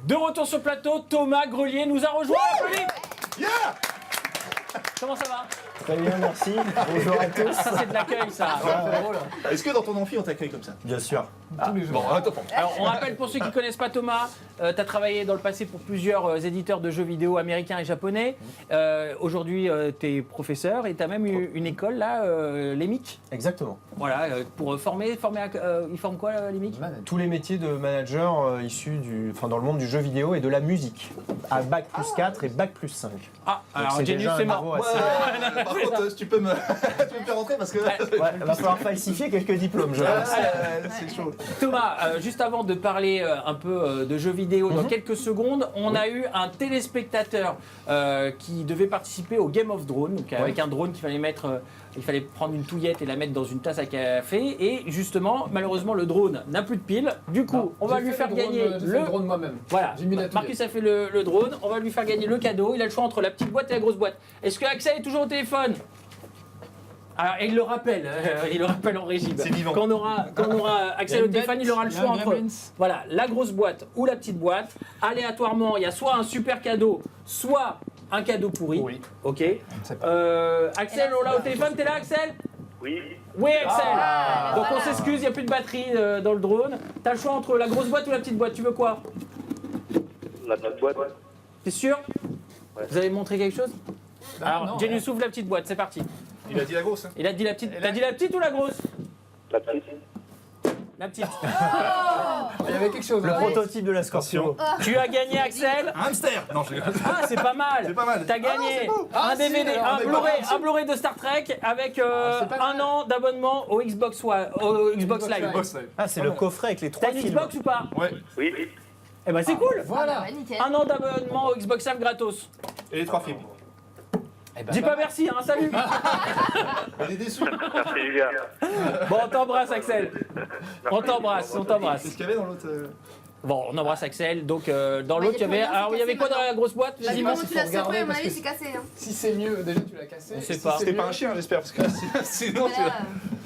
De retour sur le plateau, Thomas Grelier nous a rejoint. Yeah. Comment ça va? Très bien, merci. Bonjour à tous. Ça c'est de l'accueil ça. Est-ce que dans ton amphi on t'accueille comme ça? Bien sûr. Bon, top. Alors on rappelle pour ceux qui ne connaissent pas Thomas, tu as travaillé dans le passé pour plusieurs éditeurs de jeux vidéo américains et japonais. Aujourd'hui tu es professeur et tu as même eu une école là, l'EMIC. Exactement. Voilà, pour former ils forment quoi l'EMIC? Tous les métiers de manager issus dans le monde du jeu vidéo et de la musique. À Bac plus 4 et Bac plus 5. Ah, Donc alors c'est Genius déjà c'est un mort. niveau assez- Par contre, tu peux me faire rentrer parce que. Ouais, il va falloir falsifier quelques diplômes, je pense. C'est chaud. Thomas, juste avant de parler un peu de jeux vidéo, dans quelques secondes, on a eu un téléspectateur qui devait participer au Game of Drone, donc avec un drone qu'il fallait mettre, il fallait prendre une touillette et la mettre dans une tasse à café. Et justement, malheureusement, le drone n'a plus de piles. Du coup, on va lui faire gagner le drone moi-même. Voilà, J'ai mis la Marcus a fait le drone, on va lui faire gagner le cadeau. Il a le choix entre la petite boîte et la grosse boîte. Est-ce que Axel est toujours au téléphone? Alors, il le rappelle en régie. C'est vivant. Quand on aura Axel au téléphone, il aura le choix entre voilà, la grosse boîte ou la petite boîte. Aléatoirement, il y a soit un super cadeau, soit un cadeau pourri. Oui. Ok. Axel, on l'a au téléphone, t'es là Axel? Oui, Oui Axel. Donc on s'excuse, il n'y a plus de batterie dans le drone. T'as le choix entre la grosse boîte ou la petite boîte, tu veux quoi? la petite boîte. T'es sûr? Ouais. Vous avez montré quelque chose? Alors, non, Genius ouvre la petite boîte, c'est parti. Il a dit la grosse. Hein. Il a dit la petite. T'as dit la petite ou la grosse? La petite. La petite. Il y avait quelque chose Le là. prototype de la Scorpio. Tu as gagné Axel. Un hamster. Non, je rigole. Ah, c'est pas mal. C'est pas mal. T'as gagné un si, DVD, alors, un Blu-ray de Star Trek avec c'est pas un mal. an d'abonnement au Xbox One, au Xbox Live. Boss, là. Ah, c'est le coffret avec les 3 T'as une films. Xbox ou pas? Ouais. Oui, Eh ben c'est cool. Voilà. Un an d'abonnement au Xbox Live gratos. Et les 3 films. Dis pas merci, hein, salut. On est déçus. merci Julien. Bon, on t'embrasse Axel. On t'embrasse. Qu'est-ce qu'il y avait dans l'autre Bon, on embrasse Axel. Donc dans l'autre, il y il y avait. a plus rien, Alors il y avait c'est quoi dans cassé la grosse boîte? Bah, Dis-moi comment s'il tu faut l'as secoué, regarder, à mon parce avis, que c'est cassé. Hein. Si c'est mieux, déjà tu l'as cassé. On sait Si pas. c'est C'était pas mieux- un chien, j'espère, parce que sinon tu. Voilà.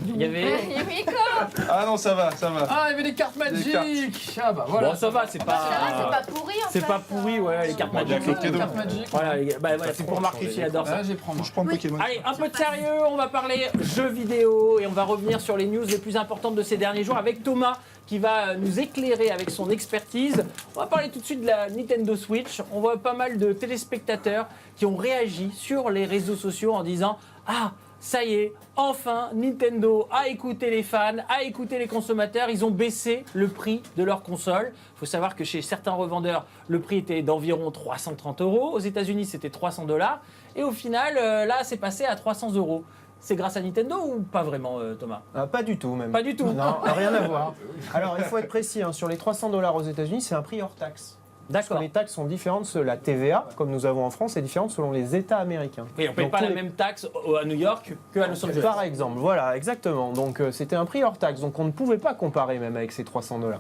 Il y avait. Il y avait quoi? Ah non, ça va, ça va. Ah, il y avait des cartes magiques. Ah bah voilà. Bon, ça va, c'est Ça va, c'est pas. pas pourri en fait. C'est pas pourri, ouais, les cartes Bon, magiques. bien, Des cadeau. cartes magiques. Voilà, voilà, c'est pour Marcus, il adore ça. Là, j'ai prends. Je prends Pokémon. Allez, un peu de sérieux, on va parler jeux vidéo et on va revenir sur les news les plus importantes de ces derniers jours avec Thomas qui va nous éclairer avec son expertise. On va parler tout de suite de la Nintendo Switch. On voit pas mal de téléspectateurs qui ont réagi sur les réseaux sociaux en disant « Ah, ça y est, enfin, Nintendo a écouté les fans, a écouté les consommateurs. Ils ont baissé le prix de leur console. » Il faut savoir que chez certains revendeurs, le prix était d'environ 330 €. Aux États-Unis, c'était 300 $. Et au final, là, c'est passé à 300 €. C'est grâce à Nintendo ou pas vraiment, Thomas? Ah, pas du tout, même. Pas du tout. Non, rien à voir. Alors, il faut être précis, hein, sur les 300 $ aux États-Unis, c'est un prix hors taxe. Parce que D'accord. les taxes sont différentes, la TVA, comme nous avons en France, est différente selon les États américains. Oui, on ne paye Donc, pas tous la les- même taxe à New York qu'à Los Angeles. Par exemple, voilà, exactement. Donc c'était un prix hors taxe, donc on ne pouvait pas comparer même avec ces 300 $.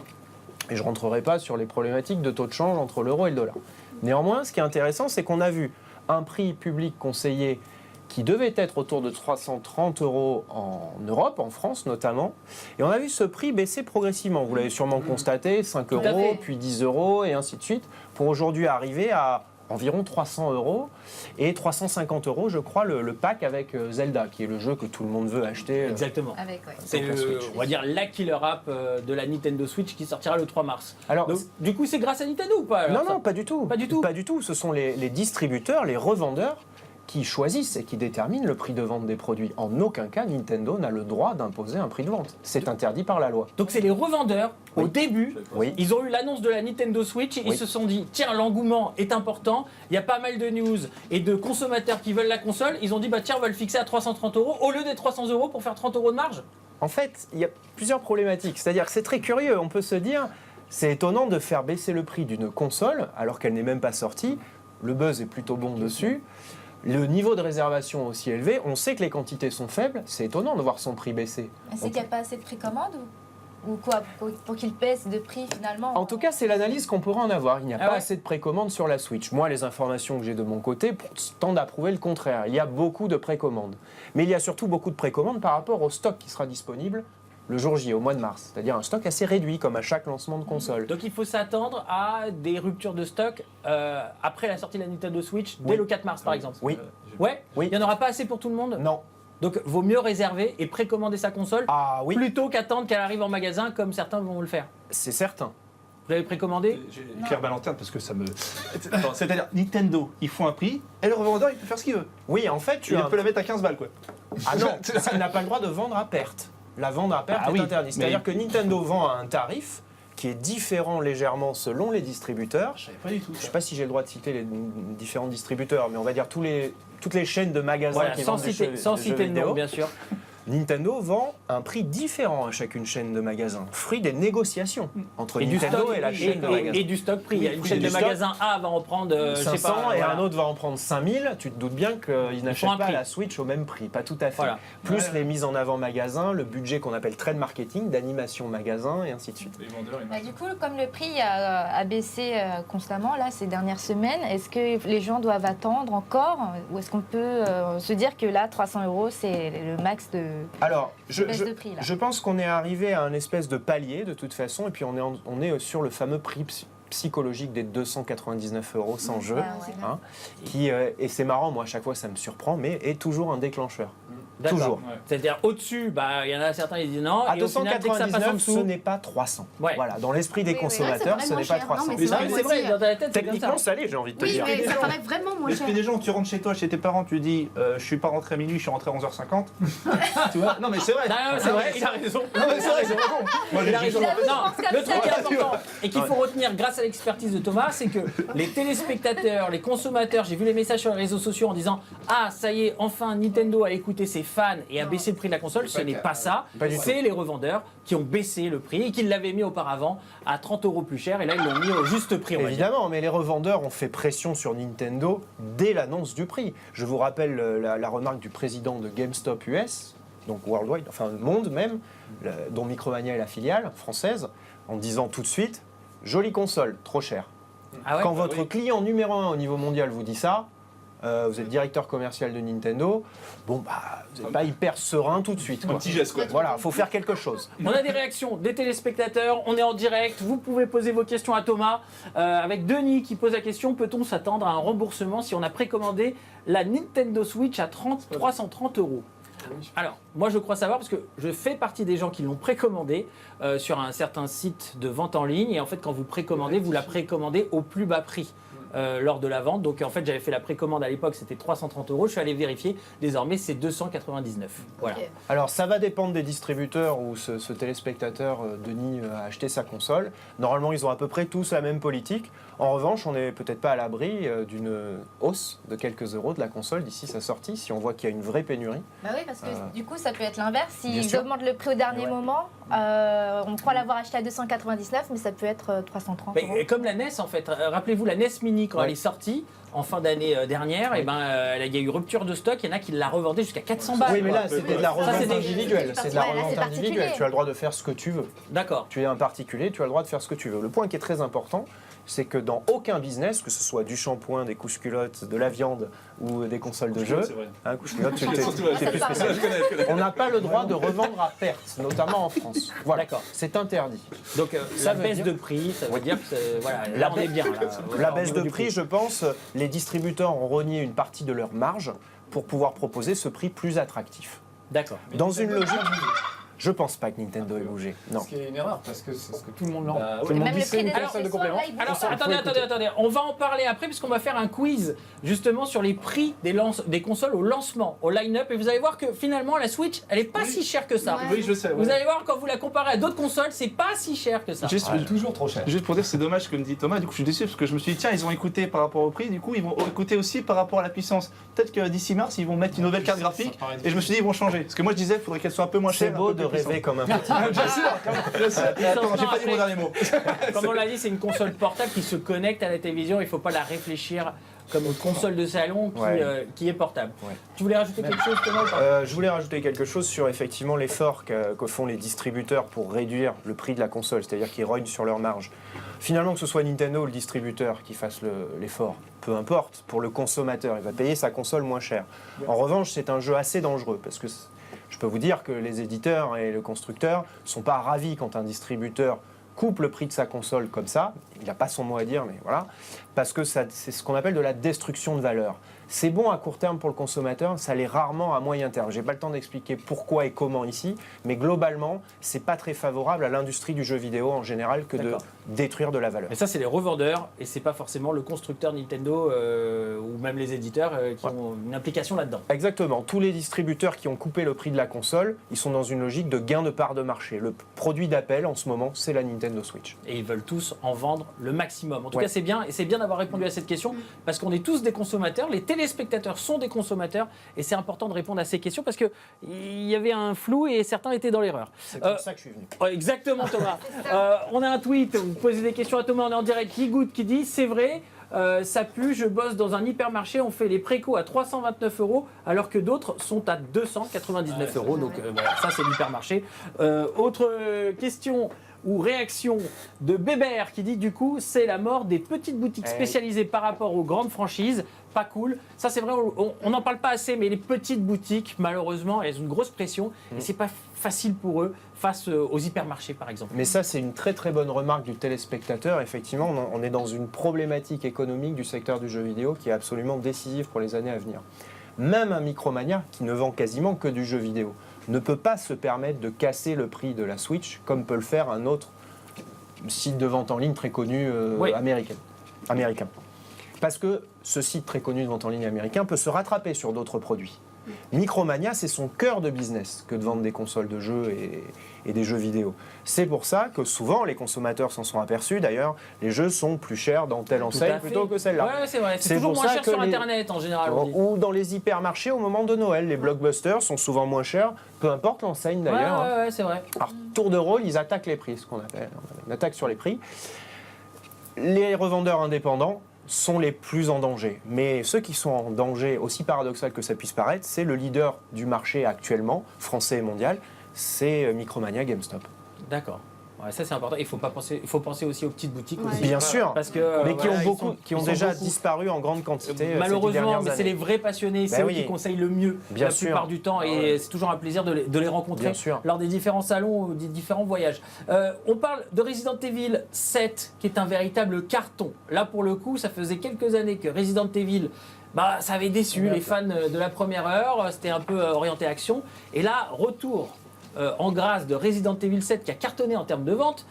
Et je ne rentrerai pas sur les problématiques de taux de change entre l'euro et le dollar. Néanmoins, ce qui est intéressant, c'est qu'on a vu un prix public conseillé qui devait être autour de 330 € en Europe, en France notamment. Et on a vu ce prix baisser progressivement. Vous l'avez sûrement constaté, 5 à fait. €, puis 10 € et ainsi de suite, pour aujourd'hui arriver à environ 300 € et 350 €, je crois, le pack avec Zelda, qui est le jeu que tout le monde veut acheter. Exactement. Avec, ouais. C'est Donc la Switch. on va dire la killer app de la Nintendo Switch qui sortira le 3 mars. Alors, Donc, du coup, c'est grâce à Nintendo ou pas alors, non, ça non, pas du tout. Pas du tout. Pas du tout. Ce sont les distributeurs, les revendeurs qui choisissent et qui déterminent le prix de vente des produits. En aucun cas, Nintendo n'a le droit d'imposer un prix de vente. C'est interdit par la loi. Donc c'est les revendeurs, au début, Oui. ils ont eu l'annonce de la Nintendo Switch, ils Oui. se sont dit, tiens, l'engouement est important, il y a pas mal de news et de consommateurs qui veulent la console, ils ont dit, bah tiens, on va le fixer à 330 € au lieu des 300 € pour faire 30 € de marge. En fait, il y a plusieurs problématiques. C'est-à-dire que c'est très curieux. On peut se dire, c'est étonnant de faire baisser le prix d'une console alors qu'elle n'est même pas sortie. Le buzz est plutôt bon dessus. Le niveau de réservation aussi élevé. On sait que les quantités sont faibles. C'est étonnant de voir son prix baisser. C'est qu'il n'y a pas assez de précommande ou quoi pour qu'il pèse de prix finalement? En tout cas, c'est l'analyse qu'on pourra en avoir. Il n'y a Ah pas ouais. assez de précommandes sur la Switch. Moi, les informations que j'ai de mon côté tendent à prouver le contraire. Il y a beaucoup de précommandes. Mais il y a surtout beaucoup de précommandes par rapport au stock qui sera disponible le jour J, au mois de mars. C'est-à-dire un stock assez réduit, comme à chaque lancement de console. Donc il faut s'attendre à des ruptures de stock après la sortie de la Nintendo Switch, dès Oui. le 4 mars par exemple. Oui. Ouais. Oui. Il n'y en aura pas assez pour tout le monde. Non. Donc vaut mieux réserver et précommander sa console Ah oui, plutôt qu'attendre qu'elle arrive en magasin comme certains vont le faire. c'est certain. Vous l'avez précommandé? J'ai éclairé ma lanterne parce que ça me. Attends, c'est-à-dire, Nintendo, ils font un prix et le revendeur, il peut faire ce qu'il veut. Oui, en fait, tu Il as peut la mettre à 15 balles, quoi. Ah non, il n'a pas le droit de vendre à perte. La vente à perte Ah est oui, interdite. C'est-à-dire mais- que Nintendo vend à un tarif qui est différent légèrement selon les distributeurs. Je savais pas du tout. Je ne sais pas si j'ai le droit de citer les différents distributeurs, mais on va dire toutes les chaînes de magasins Voilà, qui sans vendent des citer, jeux- sans des jeux citer de nom, vidéo. bien sûr. Nintendo vend un prix différent à chacune chaîne de magasins, fruit des négociations entre Et du Nintendo stock et la chaîne de et magasins. du stock prix. Il y a une Oui, chaîne du de stock. magasins A va en prendre, je sais 500 pas. et voilà. un autre va en prendre 5000, tu te doutes bien qu'ils font n'achètent un pas prix. la Switch au même prix, pas tout à fait. Voilà. Plus les mises en avant magasin, le budget qu'on appelle trade marketing, d'animation magasin et ainsi de suite. Les vendeurs, ils Bah, du coup, comme le prix a baissé constamment là ces dernières semaines, est-ce que les gens doivent attendre encore ou est-ce qu'on peut se dire que là 300 € c'est le max de Alors, baisse de prix là? je pense qu'on est arrivé à un espèce de palier de toute façon, et puis on est sur le fameux prix psychologique des 299 € sans jeu. Ah ouais. Hein, qui, et c'est marrant, moi à chaque fois ça me surprend, mais est toujours un déclencheur. D'accord. Toujours. C'est-à-dire au-dessus, bah, il y en a certains qui disent non, À et au final, dès que ça passe en 299, ce dessous. n'est pas 300. Ouais. Voilà, dans l'esprit des Oui, oui. consommateurs, Ah, c'est ce vraiment n'est pas cher. Non, 300. mais Non, mais c'est vrai, aussi, dans ta tête, c'est comme Techniquement, ça. ça l'est, j'ai envie de te Oui, dire. mais ça paraît vraiment moins cher. L'esprit des gens, tu rentres chez toi, chez tes parents, tu dis je suis pas rentré à minuit, je suis rentré à 11h50. Tu vois? Non, mais c'est vrai. Non, c'est vrai, il a raison. Non, mais c'est vrai, c'est vraiment. Moi, Il a raison. J'avoue, je Non, pense comme le truc ça. qui est important et qu'il faut retenir grâce à l'expertise de Thomas, c'est que les téléspectateurs, les consommateurs, j'ai vu les messages sur les réseaux sociaux en disant ah ça y est, enfin Nintendo a écouté ses fans et a baissé le prix de la console. Ce n'est pas ça. Pas du C'est les revendeurs qui ont baissé le prix et qui l'avaient mis auparavant à 30 € plus cher et là ils l'ont mis au juste prix. On va dire. Évidemment, mais les revendeurs ont fait pression sur Nintendo dès l'annonce du prix. Je vous rappelle la remarque du président de GameStop US, donc Worldwide, enfin le monde même, dont Micromania est la filiale française, en disant tout de suite jolie console, trop cher. Ah ouais Quand votre client numéro 1 au niveau mondial vous dit ça, vous êtes directeur commercial de Nintendo, bon bah vous n'êtes pas hyper serein tout de suite. Un Quoi. petit geste, quoi. Voilà, faut faire quelque chose. On a des réactions des téléspectateurs, on est en direct, vous pouvez poser vos questions à Thomas. Avec Denis qui pose la question, peut-on s'attendre à un remboursement si on a précommandé la Nintendo Switch à 330 €? Alors, moi je crois savoir parce que je fais partie des gens qui l'ont précommandé sur un certain site de vente en ligne et en fait quand vous précommandez, vous la précommandez au plus bas prix. Lors de la vente. Donc en fait, j'avais fait la précommande à l'époque, c'était 330 €. Je suis allé vérifier. Désormais, c'est 299. Voilà. Ok. Alors ça va dépendre des distributeurs où ce téléspectateur, Denis, a acheté sa console. Normalement, ils ont à peu près tous la même politique. En revanche, on n'est peut-être pas à l'abri d'une hausse de quelques euros de la console d'ici sa sortie, si on voit qu'il y a une vraie pénurie. Bah oui, parce que du coup, ça peut être l'inverse. Bien S'ils sûr. augmentent le prix au dernier Ouais. moment, on croit l'avoir acheté à 299, mais ça peut être 330 €. Mais, comme la NES en fait, rappelez-vous la NES Mini quand Ouais. elle est sortie en fin d'année dernière, Oui. et il y a eu rupture de stock, il y en a qui la revendaient jusqu'à 400 balles. Oui, mais là, quoi. c'était de la Ça, revente c'est des- individuelle. C'est de la Ouais, là, revente c'est particulier. individuelle. Tu as le droit de faire ce que tu veux. D'accord. Tu es un particulier, tu as le droit de faire ce que tu veux. Le point qui est très important, c'est que dans aucun business, que ce soit du shampoing, des couches-culottes, de la viande ou des consoles de jeu, C'est vrai. hein, couches-culottes, tu Surtout, ouais, t'es plus ça, spécial. je connais. On n'a pas le droit de revendre à perte, notamment en France. Voilà, D'accord. c'est interdit. Donc Ça la veut baisse dire- de prix, ça veut dire que voilà, La là on est baisse- bien. Là, La au baisse niveau de du prix, je pense, les distributeurs ont renié une partie de leur marge pour pouvoir proposer ce prix plus attractif. D'accord. Dans une logique, je pense pas que Nintendo ait bougé. Non. Ce qui est une erreur, parce que c'est ce que tout le monde lance. Bah, Tout oui. le monde Même dit le c'est prix une des console de accessoires, complément. là, il Alors faut- attendez, on va en parler après puisqu'on va faire un quiz justement sur les prix des consoles au lancement, au line-up et vous allez voir que finalement la Switch elle est pas si chère que ça. Ouais. Oui, je sais. Vous ouais. allez voir quand vous la comparez à d'autres consoles, c'est pas si cher que ça. Juste, Toujours trop cher. juste pour dire, c'est dommage ce que me dit Thomas. Du coup, je suis déçu parce que je me suis dit, tiens, ils ont écouté par rapport au prix. Du coup, ils vont écouter aussi par rapport à la puissance. Peut-être que d'ici mars, ils vont mettre une nouvelle carte graphique. Et je me suis dit, ils vont changer. Parce que moi, je disais, il faudrait qu'elle soit un peu moins C'est chère. beau un peu de plus rêver comme un petit. Bien sûr, bien sûr. Attends, j'ai pas dit mon dernier mot. Comme on l'a dit, c'est une console portable qui se connecte à la télévision. Il faut pas la réfléchir comme une console de salon Ouais. qui est portable. Ouais. Tu voulais rajouter quelque chose, Thomas ou pas Je voulais rajouter quelque chose sur effectivement l'effort que font les distributeurs pour réduire le prix de la console, c'est-à-dire qu'ils rognent sur leur marge. Finalement, que ce soit Nintendo ou le distributeur qui fasse l'effort, peu importe, pour le consommateur, il va payer sa console moins cher. En revanche, c'est un jeu assez dangereux parce que Je peux vous dire que les éditeurs et le constructeur ne sont pas ravis quand un distributeur coupe le prix de sa console comme ça. Il n'a pas son mot à dire, mais voilà. Parce que c'est ce qu'on appelle de la destruction de valeur. C'est bon à court terme pour le consommateur, ça l'est rarement à moyen terme. Je n'ai pas le temps d'expliquer pourquoi et comment ici, mais globalement, c'est pas très favorable à l'industrie du jeu vidéo en général que de détruire de la valeur. Mais ça, c'est les revendeurs et c'est pas forcément le constructeur Nintendo ou même les éditeurs qui ont une implication là-dedans. Exactement. Tous les distributeurs qui ont coupé le prix de la console, ils sont dans une logique de gain de part de marché. Le produit d'appel en ce moment, c'est la Nintendo Switch. Et ils veulent tous en vendre le maximum. En tout cas, c'est bien. Et c'est bien d'avoir répondu à cette question parce qu'on est tous des consommateurs. Les téléspectateurs sont des consommateurs. Et c'est important de répondre à ces questions parce qu'il y avait un flou et certains étaient dans l'erreur. C'est pour ça que je suis venu. Ouais, exactement, Thomas. On a un tweet. Vous posez des questions à Thomas. On est en direct. Ligoud qui dit c'est vrai. Ça pue, je bosse dans un hypermarché, on fait les précos à 329 € alors que d'autres sont à 299 €. Donc voilà, ça c'est l'hypermarché. Autre question ou réaction de Bébert qui dit du coup c'est la mort des petites boutiques spécialisées par rapport aux grandes franchises. Pas cool. Ça c'est vrai, on n'en parle pas assez, mais les petites boutiques malheureusement elles ont une grosse pression et c'est pas facile pour eux face aux hypermarchés par exemple. Mais ça c'est une très très bonne remarque du téléspectateur. Effectivement, on est dans une problématique économique du secteur du jeu vidéo qui est absolument décisive pour les années à venir. Même un Micromania qui ne vend quasiment que du jeu vidéo ne peut pas se permettre de casser le prix de la Switch comme peut le faire un autre site de vente en ligne très connu américain. Parce que ce site très connu de vente en ligne américain peut se rattraper sur d'autres produits. Micromania, c'est son cœur de business que de vendre des consoles de jeux et des jeux vidéo. C'est pour ça que souvent, les consommateurs s'en sont aperçus. D'ailleurs, les jeux sont plus chers dans telle enseigne plutôt que celle-là. Ouais, c'est vrai. C'est toujours moins cher sur Internet en général. Ou dans les hypermarchés au moment de Noël. Les blockbusters sont souvent moins chers, peu importe l'enseigne d'ailleurs. Ouais, c'est vrai. Alors, tour de rôle, ils attaquent les prix, ce qu'on appelle une attaque sur les prix. Les revendeurs indépendants sont les plus en danger. Mais ceux qui sont en danger, aussi paradoxal que ça puisse paraître, c'est le leader du marché actuellement, français et mondial, c'est Micromania GameStop. D'accord. Ouais, ça c'est important. Il faut penser aussi aux petites boutiques aussi. Bien sûr, parce que, mais qui ont déjà beaucoup. disparu en grande quantité. Malheureusement, mais c'est les vrais passionnés, c'est eux qui conseillent le mieux Bien la plupart du temps et c'est toujours un plaisir de les rencontrer lors des différents salons ou des différents voyages. On parle de Resident Evil 7 qui est un véritable carton. Là pour le coup, ça faisait quelques années que Resident Evil ça avait déçu les fans de la première heure, c'était un peu orienté action. Et là, retour en grâce de Resident Evil 7 qui a cartonné en termes de vente,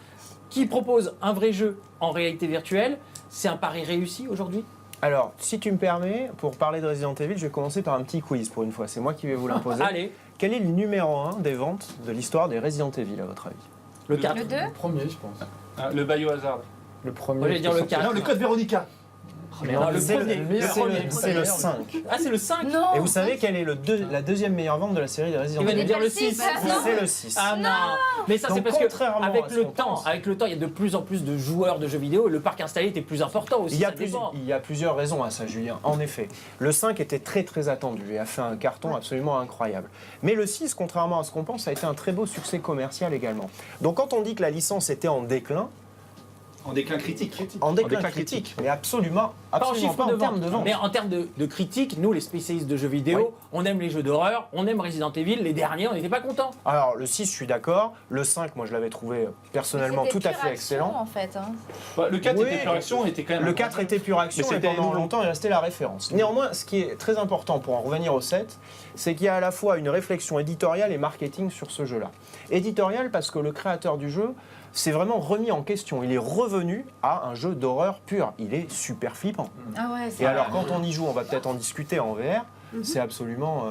qui propose un vrai jeu en réalité virtuelle. C'est un pari réussi aujourd'hui ? Alors, si tu me permets, pour parler de Resident Evil, je vais commencer par un petit quiz pour une fois. C'est moi qui vais vous l'imposer. Allez. Quel est le numéro 1 des ventes de l'histoire des Resident Evil, à votre avis ? Le 4. Le 2 Le premier, je pense. Le Biohazard. Le premier. Moi, je vais dire le 4. Non, le code Véronica. Non, le premier. C'est le 5. Ah, c'est le 5 ? Non. Et vous savez quelle est la deuxième meilleure vente de la série des Resident Il va Evil nous dire le 6. C'est le 6. Ah non. Mais ça, c'est Donc, parce que contrairement avec à ce le qu'on temps, pense. il y a de plus en plus de joueurs de jeux vidéo. Le parc installé était plus important aussi. Il y a plusieurs raisons à ça, Julien. En effet, le 5 était très très attendu et a fait un carton absolument incroyable. Mais le 6, contrairement à ce qu'on pense, a été un très beau succès commercial également. Donc quand on dit que la licence était en déclin, En déclin critique. en déclin critique, mais absolument Pas en pas chiffre en de termes de vente, vente. mais en termes de critique, nous les spécialistes de jeux vidéo, Oui. on aime les jeux d'horreur, on aime Resident Evil. Les derniers, on n'était pas contents. Alors le 6, je suis d'accord. Le 5, moi je l'avais trouvé personnellement tout à fait excellent. En fait, hein. Le 4 Oui. était pure action, était quand même. Le 4 était pure action Mais et c'était pendant nouveau. longtemps il restait la référence. Néanmoins, ce qui est très important pour en revenir au 7, c'est qu'il y a à la fois une réflexion éditoriale et marketing sur ce jeu-là. Éditoriale parce que le créateur du jeu s'est vraiment remis en question. Il est revenu à un jeu d'horreur pur. Il est super flippant. Ah ouais, Et alors quand on y joue, on va peut-être en discuter en VR. C'est absolument.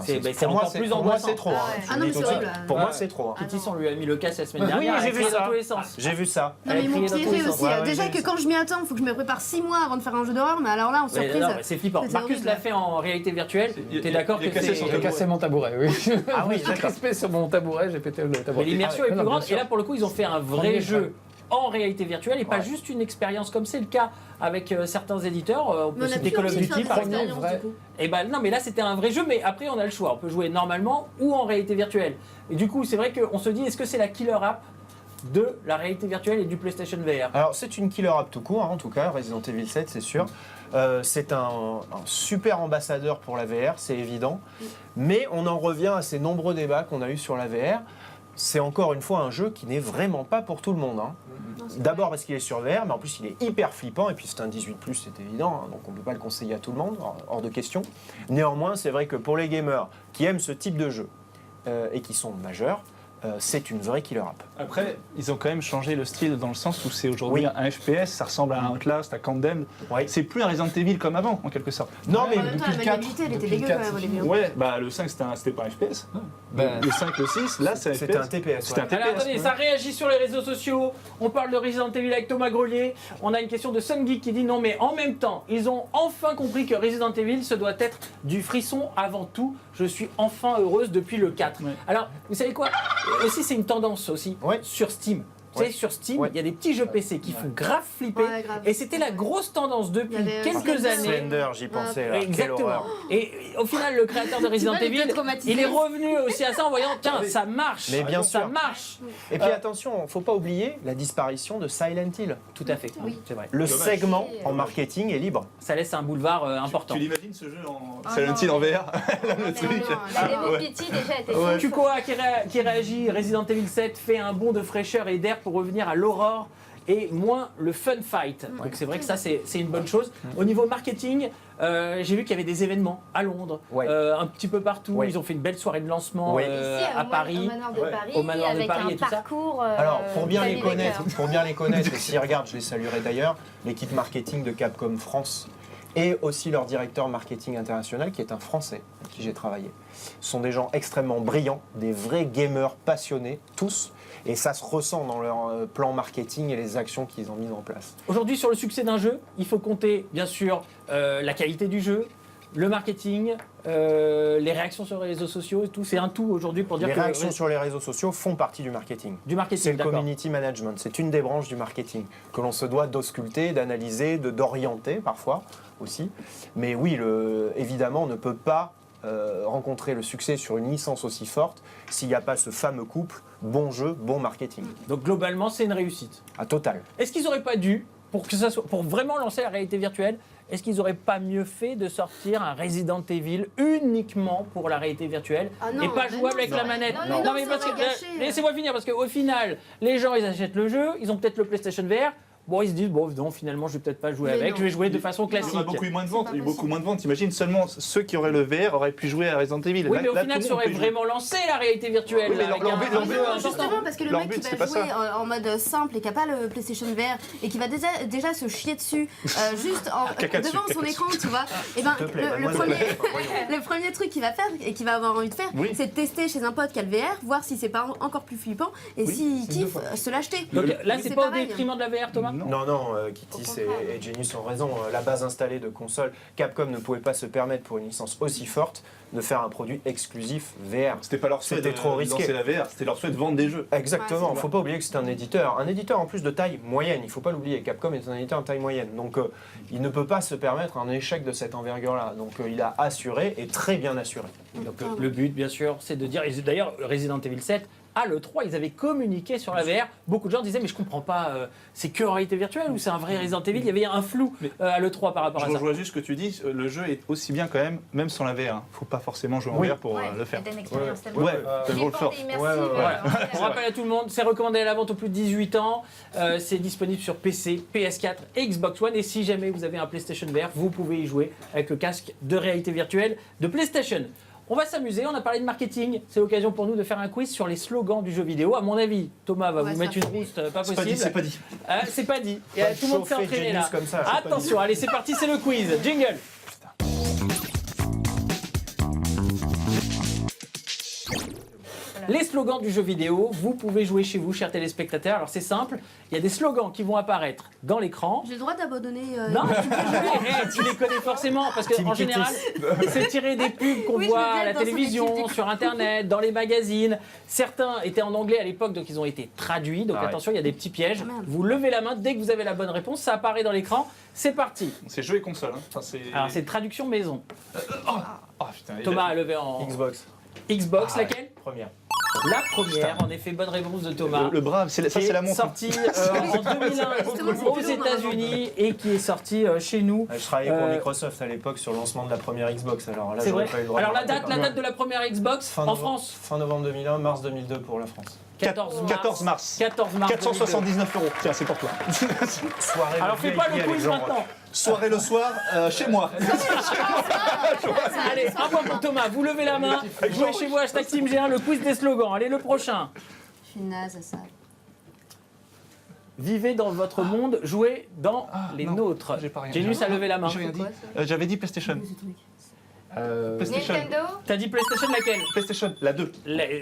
C'est pour moi, encore plus pour moi, angoissant. c'est trop. hein. Ah ouais. Je Ah le non, dis mais tout c'est de suite. horrible. Pour moi, c'est trop. hein. Kitty, on lui a mis le casse la semaine Oui, dernière. j'ai elle vu criait ça. dans tous les sens. J'ai vu ça. Non, Elle mais ils m'ont criait dans tous tiré les sens. aussi. Ouais, Déjà j'ai que vu quand je m'y attends, il faut que je me prépare 6 mois avant de faire un jeu d'horreur, mais alors là, en Mais surprise. non, mais c'est flippant. C'était Marcus horrible. l'a fait en réalité virtuelle. T'es d'accord que cassé son c'est. J'ai cassé mon tabouret, oui. Ah oui, Je suis d'accord. crispé sur mon tabouret, j'ai pété le Mais tabouret. l'immersion Ah est ouais, plus non, grande. bien Et sûr. là, pour le coup, ils ont fait un vrai Premier jeu en réalité virtuelle et pas Ouais. juste une expérience comme c'est le cas avec certains éditeurs. On peut Mais on a citer plus Call of envie de faire Duty des par expériences, exemple. vrai. du coup. Et ben non, mais là c'était un vrai jeu, mais après on a le choix. On peut jouer normalement ou en réalité virtuelle. Et du coup, c'est vrai qu'on se dit, est-ce que c'est la killer app de la réalité virtuelle et du PlayStation VR. Alors c'est une killer app tout court, hein, en tout cas, Resident Evil 7, c'est sûr. C'est un super ambassadeur pour la VR, c'est évident. Mais on en revient à ces nombreux débats qu'on a eus sur la VR. C'est encore une fois un jeu qui n'est vraiment pas pour tout le monde. Hein. D'abord parce qu'il est sur VR, mais en plus il est hyper flippant. Et puis c'est un 18+, c'est évident, hein, donc on ne peut pas le conseiller à tout le monde, hors de question. Néanmoins, c'est vrai que pour les gamers qui aiment ce type de jeu et qui sont majeurs, c'est une vraie killer app. Après, ils ont quand même changé le style dans le sens où c'est aujourd'hui un FPS, ça ressemble à un Outlast, à Condemned. Oui. C'est plus un Resident Evil comme avant, en quelque sorte. Non, mais En même temps, depuis la le 4, maniabilité, elle était depuis le dégueu 4, quand même au c'est début. Ouais, bah le 5 c'était pas un FPS. Ben, Le 5, le 6, là c'est un c'était FPS. un TPS. C'était un ouais. TPS. Alors attendez, ça réagit sur les réseaux sociaux. On parle de Resident Evil avec Thomas Grelier. On a une question de Sungeek qui dit non, mais en même temps, ils ont enfin compris que Resident Evil, ce doit être du frisson avant tout. Je suis enfin heureuse depuis le 4. Ouais. Alors, vous savez quoi? Aussi, c'est une tendance aussi Ouais. sur Steam. Vous savez, sur Steam, il y a des petits jeux PC qui font grave flipper. Ouais, grave. Et c'était la grosse tendance depuis Il y avait, quelques Slender. années. Slender, j'y pensais là. Quelle Exactement. horreur. Et au final, le créateur de Resident vois, il était Evil, traumatisé. il est revenu aussi à ça en voyant, tiens, ça marche. Mais bien ça sûr. marche. Et puis attention, faut pas oublier la disparition de Silent Hill. Tout à fait. Oui. C'est vrai. Le Dommage. segment en marketing est libre. Ça laisse un boulevard important. Tu l'imagines ce jeu en Ah Silent non. Hill en VR Le truc. La démo ouais. Pity déjà était Tukoa qui réagit, Resident Evil 7 fait un bond de fraîcheur et d'air pour revenir à l'aurore et moins le fun fight. Donc c'est vrai que ça c'est une bonne chose. Au niveau marketing, j'ai vu qu'il y avait des événements à Londres, Ouais. un petit peu partout. Ouais. Ils ont fait une belle soirée de lancement Ouais. Ici, à Paris. Au manoir de Ouais. Paris, Au manoir de avec Paris et un tout ça. parcours. Alors, pour bien les Family connaître, Baker. et s'ils regardent, je les saluerai d'ailleurs, l'équipe marketing de Capcom France et aussi leur directeur marketing international qui est un Français avec qui j'ai travaillé. Ce sont des gens extrêmement brillants, des vrais gamers passionnés, tous, et ça se ressent dans leur plan marketing et les actions qu'ils ont mises en place. Aujourd'hui, sur le succès d'un jeu, il faut compter bien sûr la qualité du jeu, le marketing, les réactions sur les réseaux sociaux et tout. C'est un tout aujourd'hui pour dire Les que réactions sur les réseaux sociaux font partie du marketing. du C'est marketing, le d'accord. community management, c'est une des branches du marketing que l'on se doit d'ausculter, d'analyser, d'orienter parfois aussi. Mais oui, évidemment, on ne peut pas rencontrer le succès sur une licence aussi forte s'il n'y a pas ce fameux couple bon jeu, bon marketing. Donc globalement, c'est une réussite. À total. Est-ce qu'ils n'auraient pas dû, pour vraiment lancer la réalité virtuelle, est-ce qu'ils n'auraient pas mieux fait de sortir un Resident Evil uniquement pour la réalité virtuelle Ah non, et pas mais jouable non, avec non. la manette Non, mais ça parce va que gâcher. laissez-moi finir parce qu'au final, les gens ils achètent le jeu, ils ont peut-être le PlayStation VR. Bon, ils se disent, bon, non, finalement, je vais peut-être pas jouer Mais avec, non. je vais jouer de façon Il y classique. aurait beaucoup eu moins de ventes. C'est pas Il y a eu beaucoup possible. moins de ventes. T'imagines seulement ceux qui auraient le VR auraient pu jouer à Resident Evil. Oui, Là- mais au là, final, tout le ça monde aurait peut y jouer. vraiment lancé la réalité virtuelle. Oui, mais là, avec leur un but- jeu leur but- important. Justement, parce que le Leur mec but, qui c'est va pas jouer ça. en mode simple et qui n'a pas le PlayStation VR et qui va déjà se chier dessus juste Caca dessus, devant son caca écran, tu vois, et ben S'il te plaît, le mademoiselle. premier, le premier truc qu'il va faire et qu'il va avoir envie de faire, Oui. c'est de tester chez un pote qui a le VR, voir si c'est pas encore plus flippant et Oui, s'il c'est kiffe, deux fois. se l'acheter. Donc là, Mais c'est pas au pareil. détriment de la VR, Thomas Non. Non, Kitty et Genius ont raison. La base installée de console, Capcom ne pouvait pas se permettre pour une licence aussi forte de faire un produit exclusif VR. C'était pas leur souhait C'était de trop risqué. lancer la VR, c'était leur souhait de vendre des jeux. Exactement, Ouais, il ne faut pas oublier que c'est un éditeur. Un éditeur en plus de taille moyenne, il ne faut pas l'oublier. Capcom est un éditeur de taille moyenne. Donc il ne peut pas se permettre un échec de cette envergure-là. Donc il a assuré et très bien assuré. Donc le but, bien sûr, c'est de dire. Et d'ailleurs, Resident Evil 7, à l'E3, ils avaient communiqué sur la VR. Beaucoup de gens disaient, mais je comprends pas, c'est que en réalité virtuelle ou c'est un vrai Resident Evil? Il y avait un flou à l'E3 par rapport Je à ça. rejoins juste ce que tu dis, le jeu est aussi bien quand même sans la VR. Il ne faut pas forcément jouer en Oui. VR pour Ouais, le faire. c'était une expérience tellement Ouais, tellement le flippante fort. et immersive. Ouais, ouais, ouais. Voilà. On rappelle à tout le monde, c'est recommandé à la vente aux plus de 18 ans. C'est disponible sur PC, PS4 et Xbox One. Et si jamais vous avez un PlayStation VR, vous pouvez y jouer avec le casque de réalité virtuelle de PlayStation. On va s'amuser, on a parlé de marketing. C'est l'occasion pour nous de faire un quiz sur les slogans du jeu vidéo. À mon avis, Thomas va Ouais, vous ça mettre une fait. boost pas C'est pas possible. dit, c'est pas dit. C'est pas dit. Et Pas tout le monde s'est chauffer entraîné Genius là. comme ça, c'est pas Attention, allez, c'est parti, c'est le quiz. Jingle. Les slogans du jeu vidéo, vous pouvez jouer chez vous, chers téléspectateurs. Alors c'est simple, il y a des slogans qui vont apparaître dans l'écran. J'ai le droit d'abandonner. Non, tu peux jouer. Tu les connais forcément parce Team qu'en Kitty. général, c'est tiré des pubs qu'on Oui, je voit veux bien à la être dans son télévision, équipe. sur Internet, dans les magazines. Certains étaient en anglais à l'époque, donc ils ont été traduits. Donc Ah ouais. attention, il y a des petits pièges. Ah, merde. Vous levez la main dès que vous avez la bonne réponse, ça apparaît dans l'écran. C'est parti. C'est jeu et console. Hein. Enfin, Alors c'est traduction maison. Oh putain, il a- Thomas a levé en Xbox. Xbox, Ah ouais, laquelle? Première. La première, en effet, bonne réponse de Thomas. Le brave, ça Qui c'est la est montre. sorti en 2001 aux États-Unis et qui est sorti chez nous. Je travaillais pour Euh, Microsoft à l'époque sur le lancement de la première Xbox. Alors là, C'est j'aurais vrai. pas eu le droit Alors de la rater, date de la première Xbox Fin en novembre- France, Fin novembre 2001, mars 2002 pour la France. 14 mars. 14 mars. 479 €. Tiens, c'est pour toi. Soirée Alors de fais pas VIP le avec quiz Jean maintenant. Soirée le soir, chez moi. Allez, un point pour Thomas. Vous levez la main. Jouez chez vous, hashtag Team G1, le quiz des slogans. Allez, le prochain. Je suis naze à ça. Vivez dans votre monde, jouez dans les non, nôtres. j'ai pas rien. Genius a levé la main. J'ai rien dit. Quoi, ça J'avais dit PlayStation. ce truc PlayStation. Nintendo. T'as dit PlayStation laquelle? PlayStation, la 2.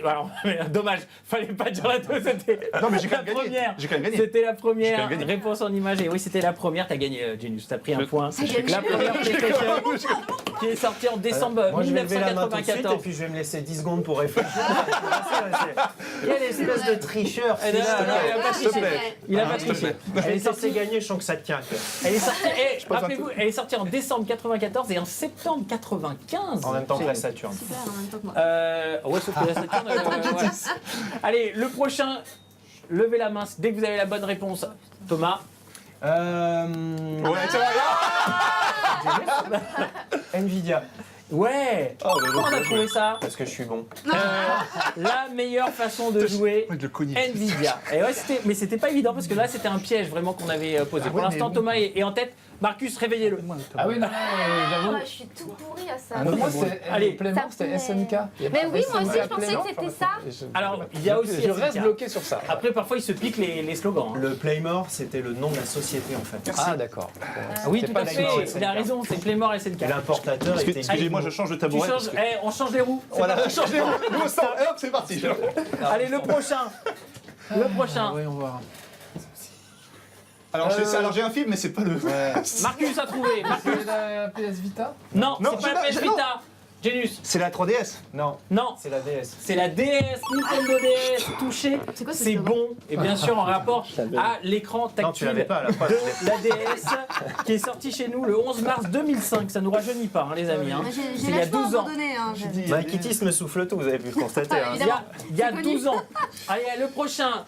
Alors, mais, dommage, fallait pas dire la 2, c'était Non, mais j'ai quand la même gagné. première. J'ai quand même gagné. C'était la J'ai première quand même gagné. réponse en image. Et oui, c'était la première. T'as gagné, Genius. T'as pris un point. gagné. La première PlayStation qui est sortie en décembre Moi, je vais lever la main tout de suite et 1994. puis je vais me laisser 10 secondes pour réfléchir. Quelle espèce de tricheur, Eh non, celui-là. non, il a pas S'il te triché. plaît. Il a pas S'il te triché. plaît. Elle est Et ça, c'est sortie. gagné, je sens que ça tient. Elle est sortie. Rappelez-vous, elle est sortie en décembre 94 et en septembre 95. En même temps que la C'est- Saturne. Super, en même temps que moi. Ouais, sauf que la Saturn. Voilà. Allez, le prochain. Levez la main dès que vous avez la bonne réponse. Thomas. Ouais, ça va. Nvidia, Ouais. Oh, bah, Comment on a trouvé ça? parce que je suis bon. La meilleure façon de jouer. Ouais, de le cogner. Nvidia. Et ouais, mais c'était pas évident parce que là c'était un piège vraiment qu'on avait posé. Pour l'instant, Thomas est en tête. Marcus, réveillez-le. Ah oui, non, j'avoue. Ah, je suis tout pourri à ça. Ah non, moi, c'était Allez. Playment, c'était Ça me- SNK. Il y a Mais pas oui, moi aussi, SNK je pensais Playment, que c'était enfin, ça. Alors, il y a aussi Je reste SNK. bloqué sur ça. Après, parfois, ils se piquent les slogans. hein. Le Playmore, c'était le nom de la société en fait. Ah, d'accord. Ah oui, c'est tout pas à la fait. Playmore, Il a raison, c'est Playmore SNK. Et l'importateur était Excusez-moi, je change de Tu tabouret. changes, parce que- on change les roues. C'est Voilà, parti. changez vous. Nous, on sort. Et hop, c'est parti. Allez, le prochain. Le prochain. Voyons voir. Alors, j'ai un film, mais c'est pas le. Marcus a trouvé. Marcus. C'est la PS Vita. Non, Non, c'est pas la j'ai PS Vita. Genius. C'est la 3DS. Non, Non, c'est la DS. c'est la DS, Nintendo DS, touché. C'est quoi ce C'est slogan bon. Et bien sûr, en rapport à l'écran Non, tu tactile l'avais pas à la fois. de la DS qui est sorti chez nous le 11 mars 2005. Ça nous rajeunit pas, hein, les amis. hein. Moi, C'est J'ai il y a lâchement 12 ans. abandonné. Hein, j'avais- Bah, Kitty me souffle tout, vous avez pu le constater. hein. Évidemment. Il y a C'est 12 ans. Allez, le prochain.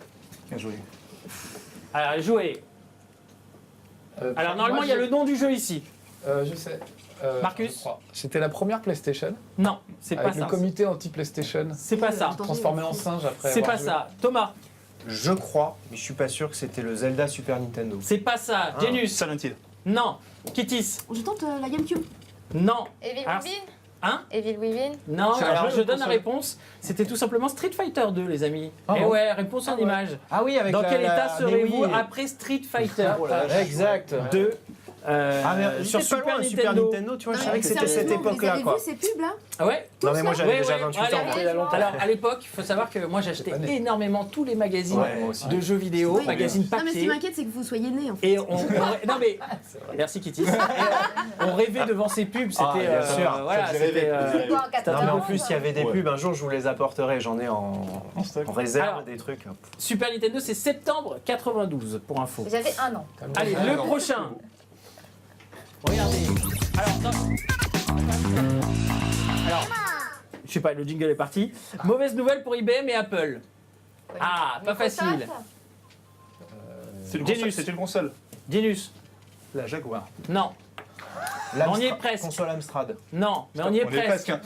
Bien joué. Alors, jouez. Alors, normalement, il y a le nom du jeu ici. Je sais. Marcus. je crois. C'était la première PlayStation. Non, c'est pas Avec ça. le comité anti-PlayStation. C'est pas ça. Transformé en singe après. C'est avoir pas joué. ça. Thomas, Je crois, mais je suis pas sûr que c'était le Zelda Super Nintendo. c'est pas ça. Genius, Silent Hill. non. Kittis, Je tente la GameCube. non. Evil Alors, Within. Hein? Evil Within. Non, C'est un alors jeu je ou donne la console réponse. C'était tout simplement Street Fighter 2, les amis. Ah Et bon ouais, réponse en ouais. image. Ah oui, avec Dans quel état serez-vous mais oui. après Street Fighter Exact. 2 Ah, mais sur j'étais pas Super loin, Nintendo. tu vois, je Non, savais mais que c'était cette sérieusement, époque-là, Vous quoi. avez vu ces pubs là Ah ouais. Non, mais moi j'avais déjà 28 Allez, ans. allez. il y a longtemps. Alors à l'époque, il faut savoir que moi j'achetais pas né. énormément tous les magazines Ouais, moi aussi. de jeux vidéo, Oui. magazines Non, mais ce qui papier. m'inquiète, c'est que vous soyez né en fait. Et non mais merci Kitty. Et on rêvait devant ces pubs, c'était Ah, bien sûr. voilà, Ça faisait c'était rêver. Quoi, en Non, mais 14 en plus, il y avait des Ouais. pubs. Un jour, je vous les apporterai. J'en ai en réserve Alors. des trucs. Super Nintendo, c'est septembre 92 pour info. J'avais 1 an. Allez, le prochain. Regardez. Alors, je sais pas, le jingle est parti. Mauvaise nouvelle pour IBM et Apple. Ah, pas Microsoft. facile. C'est une Genius. console. C'est une console. Genius. La Jaguar. Non, on y est presque. Console Amstrad. Non, mais on y est presque. hein.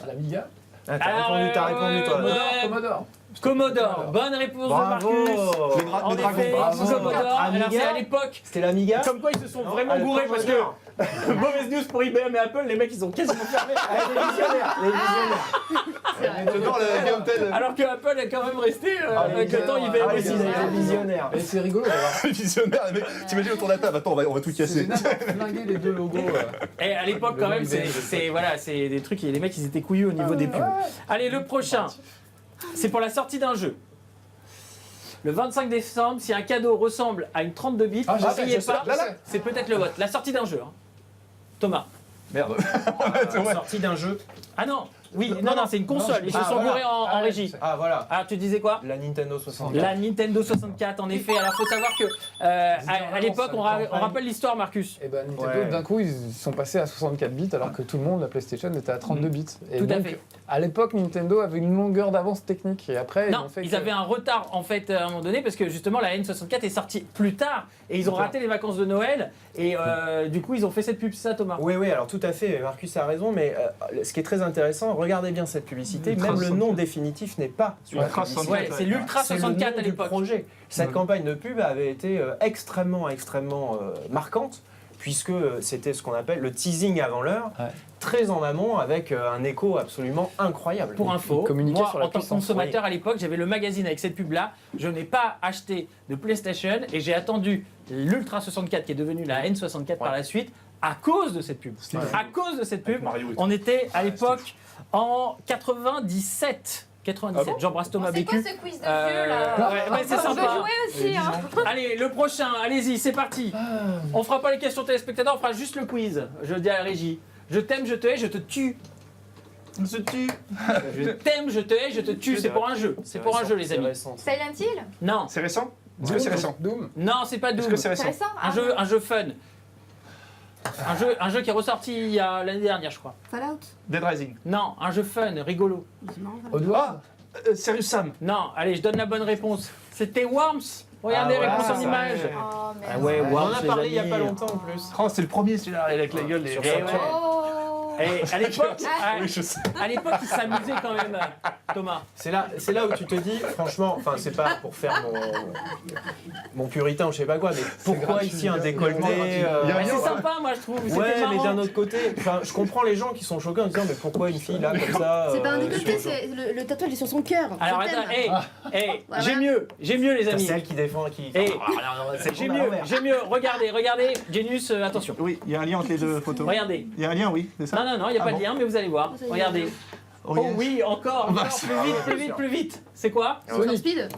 À l'Amiga. Ah, t'as Alors, répondu, toi. ouais. Commodore. Commodore. Bonne réponse Bravo. de Marcus. En Le dragon. effet, Bravo. Commodore. Alors Amiga. c'est à l'époque. C'était l'Amiga. Comme quoi ils se sont Non, vraiment le gourés parce que Commodore. mauvaise news pour IBM et Apple, les mecs ils ont quasiment fermé. Les visionnaires. Les visionnaires. J'adore le gameplay. Alors que Apple est quand même resté avec le temps IBM Ah, aussi. les visionnaires. Et c'est rigolo d'avoir. Le visionnaire, les mecs. T'imagines autour de la table. Attends, on va tout C'est casser. d'avoir flingué les deux logos. Et à l'époque Le quand même nom IBM, c'est voilà, c'est des trucs, les mecs ils étaient couillus au niveau des pubs. Allez, le prochain. C'est pour la sortie d'un jeu. Le 25 décembre, si un cadeau ressemble à une 32 bits, Ah, je sais, n'oubliez je sais, pas, je sais. c'est peut-être le vote. La sortie d'un jeu. hein. Thomas. Merde. Sortie d'un jeu. Ah non, oui, non, c'est une console. Ils se Ah, sont voilà. gourés en Ah, régie. je sais. Ah, voilà. Ah, tu disais quoi? La Nintendo 64. La Nintendo 64, en effet. Alors, faut savoir que à l'époque, on rappelle l'histoire, Marcus. Et ben Nintendo, Ouais. d'un coup, ils sont passés à 64 bits alors que tout le monde, la PlayStation, était à 32 bits. Et Tout à donc, fait. À l'époque, Nintendo avait une longueur d'avance technique. Et après, Non, ont fait ils que- avaient un retard en fait à un moment donné parce que justement la N64 est sortie plus tard et ils ont raté les vacances de Noël et du coup ils ont fait cette pub, c'est ça Thomas? Oui, oui, alors tout à fait, Marcus a raison, mais ce qui est très intéressant, regardez bien cette publicité, Ultra même le 64. nom définitif n'est pas sur la Ultra publicité. 64. Ouais, c'est l'Ultra C'est le 64 nom à du l'époque. projet. Cette Ouais. campagne de pub avait été extrêmement marquante, puisque c'était ce qu'on appelle le teasing avant l'heure, Ouais. très en amont, avec un écho absolument incroyable. Pour info, communiquaient moi sur la en tant que puissance, consommateur à l'époque, j'avais le magazine avec cette pub-là. Je n'ai pas acheté de PlayStation et j'ai attendu l'Ultra 64 qui est devenu la N64 par la suite à cause de cette pub. C'était À cause de cette pub, Mario et tout. on était à Ouais, l'époque en 97. 97, Ah bon j'embrasse Thomas C'est quoi Bécu. ce quiz de Euh, vieux là ouais, c'est On sympa. peut jouer aussi, hein. Allez, le prochain, allez-y, c'est parti. On fera pas les questions téléspectateurs, on fera juste le quiz. Je dis à la régie. Je t'aime, je te hais, je te tue. On se tue. Je t'aime, je te hais, je te tue. C'est pour un jeu. C'est pour un jeu, les amis. Récent. Silent Hill Non, C'est récent Est-ce que c'est récent Doom. non, c'est pas Est-ce Doom. que c'est C'est récent récent Un jeu fun. Un jeu qui est ressorti il y a l'année dernière, je crois. Fallout. Dead Rising. Non, un jeu fun, rigolo. Non, Oddworld. Serious Sam. Non, allez, je donne la bonne réponse. C'était Worms. Regardez, Ah ouais, réponse en ça, image. ouais. Oh merde. Ah ouais, On en Worms, a les parlé il n'y a amis. pas longtemps en plus. Oh, c'est le premier celui-là avec la gueule des. Sur Eh Saturn. ouais. Oh Et à l'époque, Oui, je sais. à l'époque, ils s'amusaient quand même, Thomas. C'est là où tu te dis, franchement, enfin c'est pas pour faire mon puritain ou je sais pas quoi, mais pourquoi gratuit, ici un il y a décolleté vraiment gratuit. Il y a Mais rien, c'est ouais. sympa, moi, je trouve. C'était Ouais, mais marrant. d'un autre côté, enfin, je comprends les gens qui sont choqués en disant mais pourquoi une fille là comme ça C'est pas un décolleté, sur- c'est le tatouage est sur son cœur. Alors Je attends, t'aime. hey, j'ai mieux, les C'est amis. celle qui défend, qui. Eh, Ah, non, non, c'est J'ai le mieux, revers. j'ai mieux. Regardez, Genius, attention. Oui, il y a un lien entre les deux photos. Regardez. Il y a un lien, oui, c'est ça Non, il n'y a Ah pas bon de lien, mais vous allez voir. Ça y est. Regardez. Oh, Oh yes. oui, encore, Bah, plus vite. C'est quoi? Sur Speed.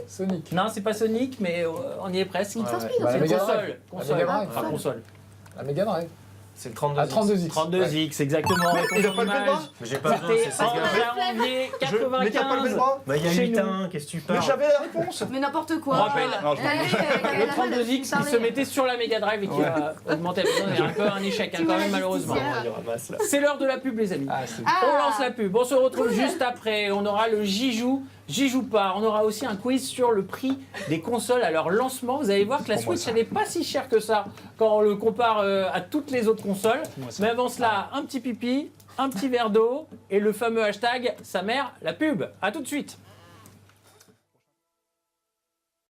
Sonic. Non, c'est pas Sonic, mais on y est presque. Need for Speed. Bah, la c'est Mega bon. Drive. Console. Mega Drive. Enfin, console. La Mega Drive. C'est le 32. À 32X. 32X, exactement. Il a pas levé le bras Mais j'ai pas besoin, C'était c'est en Sega. janvier Mais t'as pas levé le 95. bras Bah il y a Chez 8 nous. ans, qu'est-ce que tu Mais parles j'avais la réponse Mais n'importe quoi. On rappelle. Non, je Le 32X qui se mettait sur la Mega Drive et qui a augmenté. C'est un peu un échec, hein, quand même, malheureusement. C'est l'heure de la pub, les amis. Ah, c'est On lance la pub. On se retrouve juste après. On aura le J'y joue pas. On aura aussi un quiz sur le prix des consoles à leur lancement. Vous allez voir que la Switch, elle n'est pas si chère que ça quand on le compare à toutes les autres consoles. Mais avant cela, un petit pipi, un petit verre d'eau et le fameux hashtag sa mère la pub. À tout de suite.